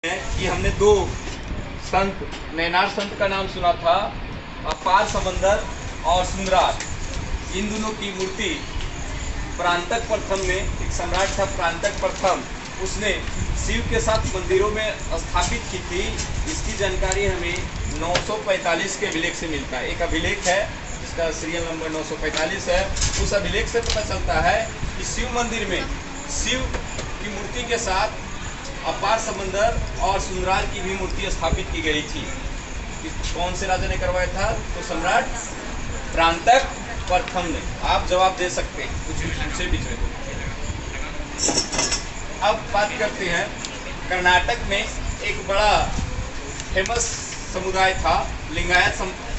कि हमने दो संत, नैनार संत का नाम सुना था, अपार समंदर और सुंदरार, इन दोनों की मूर्ति प्रांतक प्रथम ने, एक सम्राट था प्रांतक प्रथम, उसने शिव के साथ मंदिरों में स्थापित की थी। इसकी जानकारी हमें 945 के अभिलेख से मिलता है। एक अभिलेख है जिसका सीरियल नंबर 945 है। उस अभिलेख से पता चलता है कि शिव मंदिर में शिव की मूर्ति के साथ अपार समंदर और सुंदरार की भी मूर्ति स्थापित की गई थी। कौन से राजा ने करवाया था? तो सम्राट प्रांतक प्रथम ने। आप जवाब दे सकते हैं कुछ भी पूछे बीच में। अब बात करते हैं, कर्नाटक में एक बड़ा फेमस समुदाय था, लिंगायत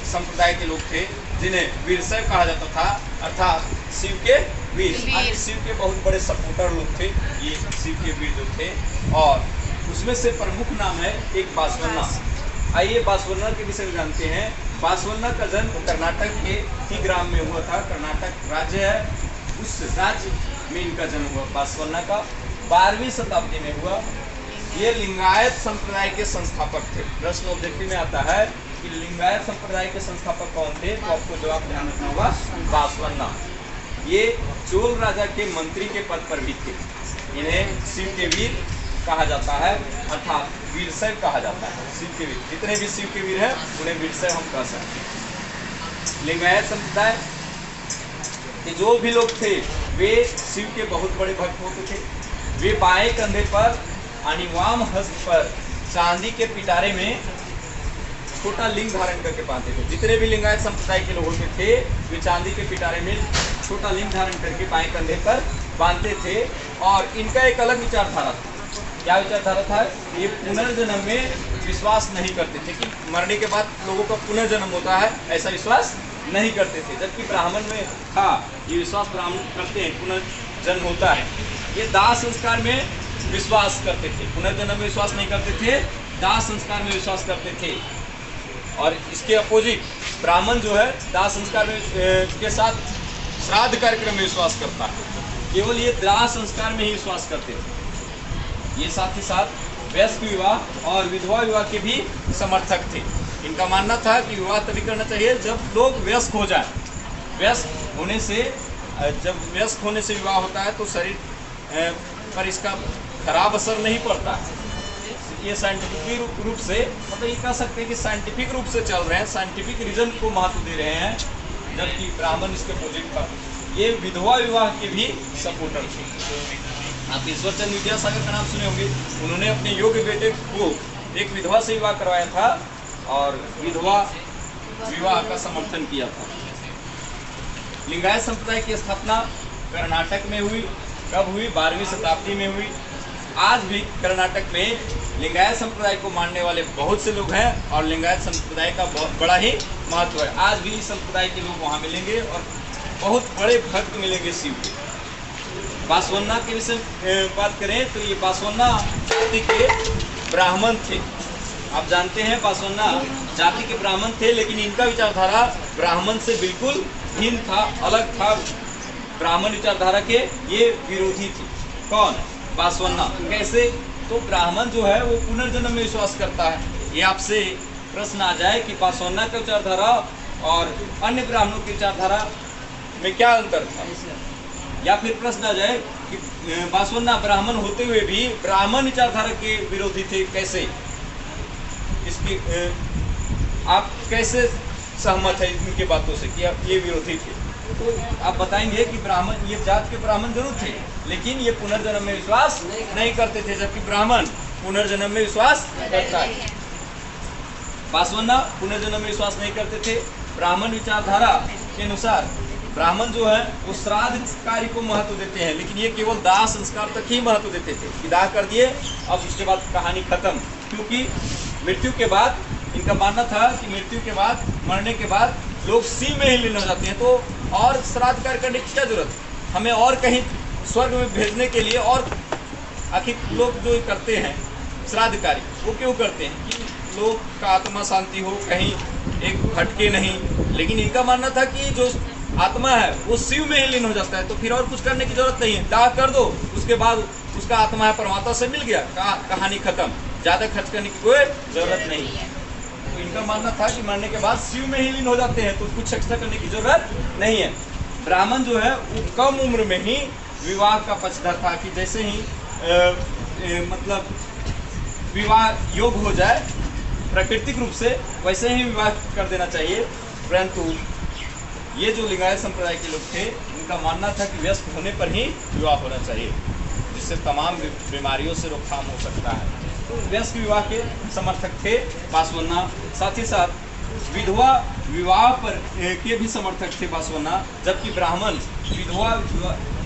संप्रदाय के लोग थे, जिन्हें वीरशैव कहा जाता था, अर्थात शिव के वीर। शिव के बहुत बड़े सपोर्टर लोग थे ये शिव के वीर जो थे, और उसमें से प्रमुख नाम है एक बासवन्ना। आइए बासवन्ना के विषय में जानते हैं। बासवन्ना का जन्म कर्नाटक के ही ग्राम में हुआ था। कर्नाटक राज्य है, उस राज्य में इनका जन्म हुआ बासवन्ना का। 12वीं शताब्दी में हुआ। ये लिंगायत संप्रदाय के संस्थापक थे। प्रश्न ऑब्जेक्टिव में आता है कि लिंगायत संप्रदाय के संस्थापक कौन थे, तो आपको जवाब ध्यान रखना होगा बासवन्ना। ये चोल राजा के मंत्री के पद पर भी थे। इन्हें शिव के वीर कहा जाता है, अर्थात वीरशैव कहा जाता है। शिव के वीर, जितने भी शिव के वीर हैं उन्हें वीरशैव हम कह सकते हैं। लिंगायत संप्रदाय के जो भी लोग थे वे शिव के बहुत बड़े भक्त होते थे। वे बाएं कंधे पर यानी वाम हस्त पर चांदी के पिटारे में छोटा लिंग धारण करके बांधते थे। जितने भी लिंगायत संप्रदाय के लोग होते थे वे चांदी के पिटारे में छोटा लिंग धारण करके बाएं कंधे पर बांधते थे। और इनका एक अलग विचारधारा था। क्या विचारधारा था? ये पुनर्जन्म में विश्वास नहीं करते थे कि मरने के बाद लोगों का पुनर्जन्म होता है, ऐसा विश्वास नहीं करते थे। जबकि ब्राह्मण में था ये विश्वास, ब्राह्मण करते हैं पुनर्जन्म होता है। ये दाह संस्कार में विश्वास करते थे, पुनर्जन्म में विश्वास नहीं करते थे, दाह संस्कार में विश्वास करते थे। और इसके अपोजिट ब्राह्मण जो है दाह संस्कार में के साथ श्राद्ध कार्यक्रम में विश्वास करता है। केवल ये दाह संस्कार में ही विश्वास करते थे। ये साथ ही साथ वयस्क विवाह और विधवा विवाह के भी समर्थक थे। इनका मानना था कि विवाह तभी करना चाहिए जब लोग वयस्क हो जाए। वयस्क होने से, जब वयस्क होने से विवाह होता है तो शरीर पर इसका खराब असर नहीं पड़ता है। ये साइंटिफिक रूप से, मतलब ये कह सकते हैं कि साइंटिफिक रूप से चल रहे हैं, साइंटिफिक रीजन को महत्व दे रहे हैं, जबकि ब्राह्मण इसके अपोजिट था। ये विधवा विवाह के भी सपोर्टर थे। आप ईश्वर चंद्र विद्यासागर का नाम सुने होंगे। उन्होंने अपने योग्य बेटे को एक विधवा से विवाह करवाया था और विधवा विवाह का समर्थन किया था। लिंगायत संप्रदाय की स्थापना कर्नाटक में हुई। कब हुई? 12वीं शताब्दी में हुई। आज भी कर्नाटक में लिंगायत संप्रदाय को मानने वाले बहुत से लोग हैं और लिंगायत संप्रदाय का बहुत बड़ा ही महत्व है। आज भी इस संप्रदाय के लोग वहाँ मिलेंगे और बहुत बड़े भक्त मिलेंगे शिव के। बासवन्ना के विषय बात करें तो ये बासवन्ना जाति के ब्राह्मण थे। आप जानते हैं बासवन्ना जाति के ब्राह्मण थे, लेकिन इनका विचारधारा ब्राह्मण से बिल्कुल भिन्न था, अलग था। ब्राह्मण विचारधारा के ये विरोधी थे। कौन? बासवन्ना। कैसे? तो ब्राह्मण जो है वो पुनर्जन्म में विश्वास करता है। ये आपसे प्रश्न आ जाए कि बासवन्ना का विचारधारा और अन्य ब्राह्मणों की विचारधारा में क्या अंतर था, या फिर प्रश्न आ जाए कि बासवन्ना ब्राह्मण होते हुए भी ब्राह्मण विचारधारा के विरोधी थे, कैसे? इसकी आप कैसे सहमत है इनके बातों से कि आप ये विरोधी थे? तो आप बताएंगे कि ब्राह्मण, ये जात के ब्राह्मण जरूर थे, लेकिन ये पुनर्जन्म में विश्वास नहीं करते थे, जबकि ब्राह्मण पुनर्जन्म में विश्वास करता है। बासवन्ना पुनर्जन्म में विश्वास नहीं करते थे। ब्राह्मण विचारधारा के अनुसार ब्राह्मण जो है वो श्राद्ध कार्य को महत्व देते हैं, लेकिन ये केवल दाह संस्कार तक ही महत्व देते थे कि दाह कर दिए, अब इसके बाद कहानी खत्म। क्योंकि मृत्यु के बाद इनका मानना था कि मृत्यु के बाद, मरने के बाद लोग शिव में ही लीन हो जाते हैं, तो और श्राद्ध कार्य करने की क्या जरूरत, हमें और कहीं स्वर्ग में भेजने के लिए। और आखिर लोग जो करते हैं श्राद्ध कार्य वो क्यों करते हैं? कि लोग का आत्मा शांति हो, कहीं एक भटके नहीं। लेकिन इनका मानना था कि जो आत्मा है वो शिव में ही लीन हो जाता है, तो फिर और कुछ करने की जरूरत नहीं है, दाह कर दो, उसके बाद उसका आत्मा है परमात्मा से मिल गया, कहानी खत्म। ज़्यादा खर्च करने की कोई जरूरत नहीं है। तो इनका मानना था कि मरने के बाद शिव में ही लीन हो जाते हैं, तो कुछ एक्स्ट्रा करने की जरूरत नहीं है। ब्राह्मण जो है वो कम उम्र में ही विवाह का पक्षधर था कि जैसे ही मतलब विवाह योग हो जाए प्राकृतिक रूप से वैसे ही विवाह कर देना चाहिए। परंतु ये जो लिंगायत संप्रदाय के लोग थे उनका मानना था कि व्यस्त होने पर ही विवाह होना चाहिए, जिससे तमाम बीमारियों से रोकथाम हो सकता है। तो व्यस्त विवाह के समर्थक थे बासवन्ना। साथ ही साथ विधवा विवाह पर के भी समर्थक थे बासवन्ना, जबकि ब्राह्मण विधवा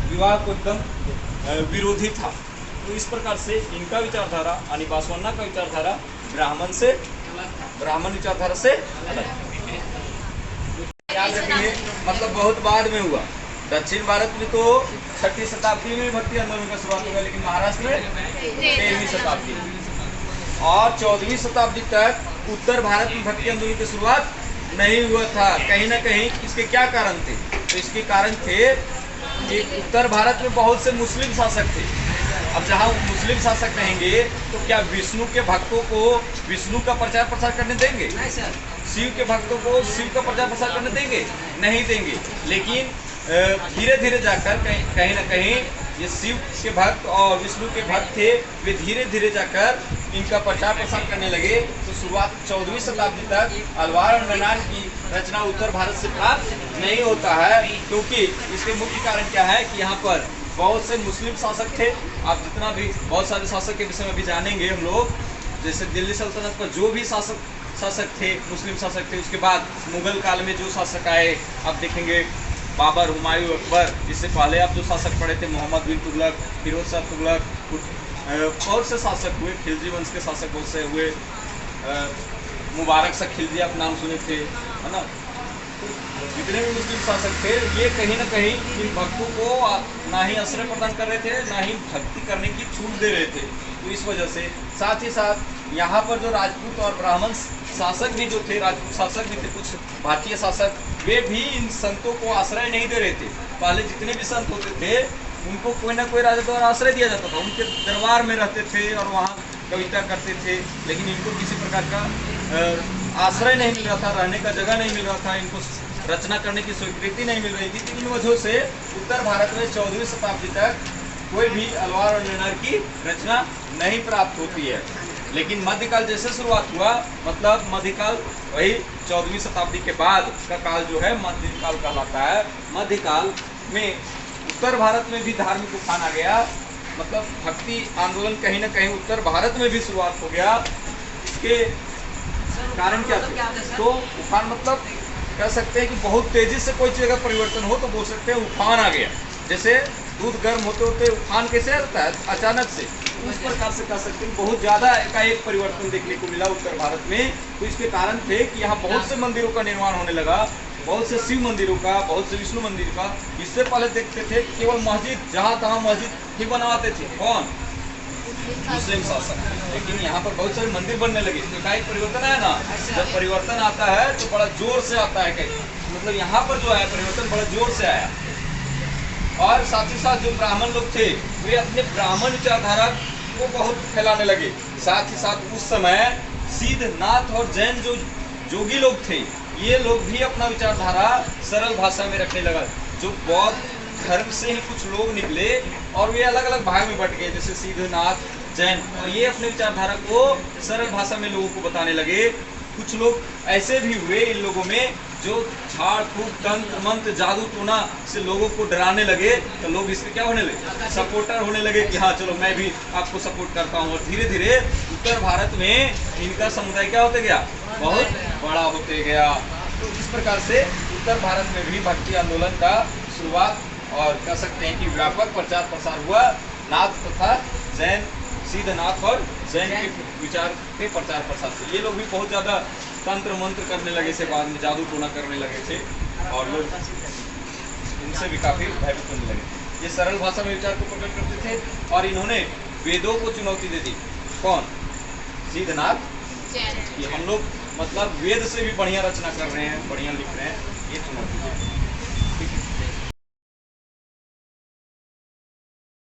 विवाह को एकदम विरोधी था। तो इस प्रकार से इनका विचारधारा यानी बासवन्ना का विचारधारा ब्राह्मण विचारधारा से अलग। याद रखिए, मतलब बहुत बाद में हुआ। दक्षिण भारत में तो 6वीं शताब्दी में भक्ति आंदोलन का शुरुआत हुआ, लेकिन महाराष्ट्र में 13वीं शताब्दी में, और 14वीं शताब्दी तक उत्तर भारत में भक्ति आंदोलन की शुरुआत नहीं हुआ था। कहीं ना कहीं इसके क्या कारण थे? तो इसके कारण थे कि उत्तर भारत में बहुत से मुस्लिम शासक थे। अब जहाँ मुस्लिम शासक रहेंगे तो क्या विष्णु के भक्तों को विष्णु का प्रचार प्रसार करने देंगे? शिव के भक्तों को शिव का प्रचार प्रसार करने देंगे? नहीं देंगे। लेकिन धीरे धीरे जाकर कहीं ना कहीं ये शिव के भक्त और विष्णु के भक्त थे, वे धीरे धीरे जाकर इनका प्रचार प्रसार करने लगे। तो शुरुआत 14वीं शताब्दी तक अलवार और नैनान की रचना उत्तर भारत से प्राप्त नहीं होता है, क्योंकि इसके मुख्य कारण क्या है कि यहाँ पर बहुत से मुस्लिम शासक थे। आप जितना भी बहुत सारे शासक के विषय में भी जानेंगे हम लोग, जैसे दिल्ली सल्तनत पर जो भी शासक थे मुस्लिम शासक थे। उसके बाद मुगल काल में जो शासक आए आप देखेंगे, बाबर, हुमायूं, अकबर। इससे पहले आप जो शासक पढ़े थे मोहम्मद बिन तुगलक, फिरोज शाह तुगलक, बहुत से शासक हुए, खिलजी वंश के शासक बहुत से हुए, मुबारक सा खिलजी आप नाम सुने थे, है ना। जितने भी मुस्लिम शासक थे ये कहीं ना कहीं इन भक्तों को ना ही आश्रय प्रदान कर रहे थे, ना ही भक्ति करने की छूट दे रहे थे। तो इस वजह से साथ ही साथ यहाँ पर जो राजपूत और ब्राह्मण शासक भी जो थे, राजपूत शासक भी थे, कुछ भारतीय शासक, वे भी इन संतों को आश्रय नहीं दे रहे थे। पहले जितने भी संत होते थे उनको कोई ना कोई राजा द्वारा आश्रय दिया जाता था, उनके दरबार में रहते थे और वहाँ कविता करते थे, लेकिन इनको किसी प्रकार का आश्रय नहीं मिल रहा था, रहने का जगह नहीं मिल रहा था, इनको रचना करने की स्वीकृति नहीं मिल रही थी। इन वजहों से उत्तर भारत में 14वीं शताब्दी तक कोई भी अलवार और नैनार की रचना नहीं प्राप्त होती है। लेकिन मध्यकाल जैसे शुरुआत हुआ, मतलब मध्यकाल वही 14वीं शताब्दी के बाद का काल जो है मध्यकाल कहलाता है। मध्यकाल में उत्तर भारत में भी धार्मिक उफान आ गया, मतलब भक्ति आंदोलन कहीं ना कहीं उत्तर भारत में भी शुरुआत हो गया। इसके कारण क्या थे? तो उफान मतलब कह सकते हैं कि बहुत तेजी से कोई चीज़ का परिवर्तन हो तो बोल सकते हैं उफान आ गया। जैसे दूध गर्म होते होते उफान कैसे आता है अचानक से, उस प्रकार से कह सकते हैं बहुत ज़्यादा एकाएक परिवर्तन देखने को मिला उत्तर भारत में। तो इसके कारण थे कि यहाँ बहुत से मंदिरों का निर्माण होने लगा, बहुत से शिव मंदिरों का, बहुत से विष्णु मंदिर का। इससे पहले देखते थे केवल मस्जिद, जहाँ तहाँ मस्जिद ही बनवाते थे, कौन? मुस्लिम शासक। लेकिन यहाँ पर बहुत सारे मंदिर बनने लगे। तो का एक परिवर्तन है ना, जब परिवर्तन आता है तो बड़ा जोर से आता है, कहीं मतलब यहाँ पर जो है परिवर्तन बड़ा जोर से आया। और साथ ही साथ जो ब्राह्मण लोग थे वे अपने ब्राह्मण विचारधारा को बहुत फैलाने लगे। साथ ही साथ उस समय सिद्धनाथ और जैन जो जोगी लोग थे, ये लोग भी अपना विचारधारा सरल भाषा में रखने लगा। जो बौद्ध धर्म से ही कुछ लोग निकले और वे अलग अलग भाग में बट गए, जैसे सिद्धनाथ, जैन, और ये अपने विचारधारा को सरल भाषा में लोगों को बताने लगे। कुछ लोग ऐसे भी हुए इन लोगों में जो झाड़ फूक, तंत्र मंत्र, जादू टोना से लोगों को डराने लगे। तो लोग इसके क्या होने लगे? सपोर्टर होने लगे कि हाँ चलो मैं भी आपको सपोर्ट करता हूँ। और धीरे धीरे उत्तर भारत में इनका समुदाय क्या होते गया? बहुत बड़ा होते गया। तो इस प्रकार से उत्तर भारत में भी भक्ति आंदोलन का शुरुआत और कह सकते हैं कि व्यापक प्रचार प्रसार हुआ। नाथ तथा जैन, सिद्धनाथ और जैन के विचार के प्रचार प्रसार से ये लोग भी बहुत ज़्यादा तंत्र मंत्र करने लगे थे, बाद में जादू टोना करने लगे थे और लोग इनसे भी काफ़ी भयभीत होने लगे। ये सरल भाषा में विचार को प्रकट करते थे और इन्होंने वेदों को चुनौती दे दी। कौन? सिद्धनाथ। ये हम लोग मतलब वेद से भी बढ़िया रचना कर रहे हैं, बढ़िया लिख रहे हैं, ये चुनौती दी।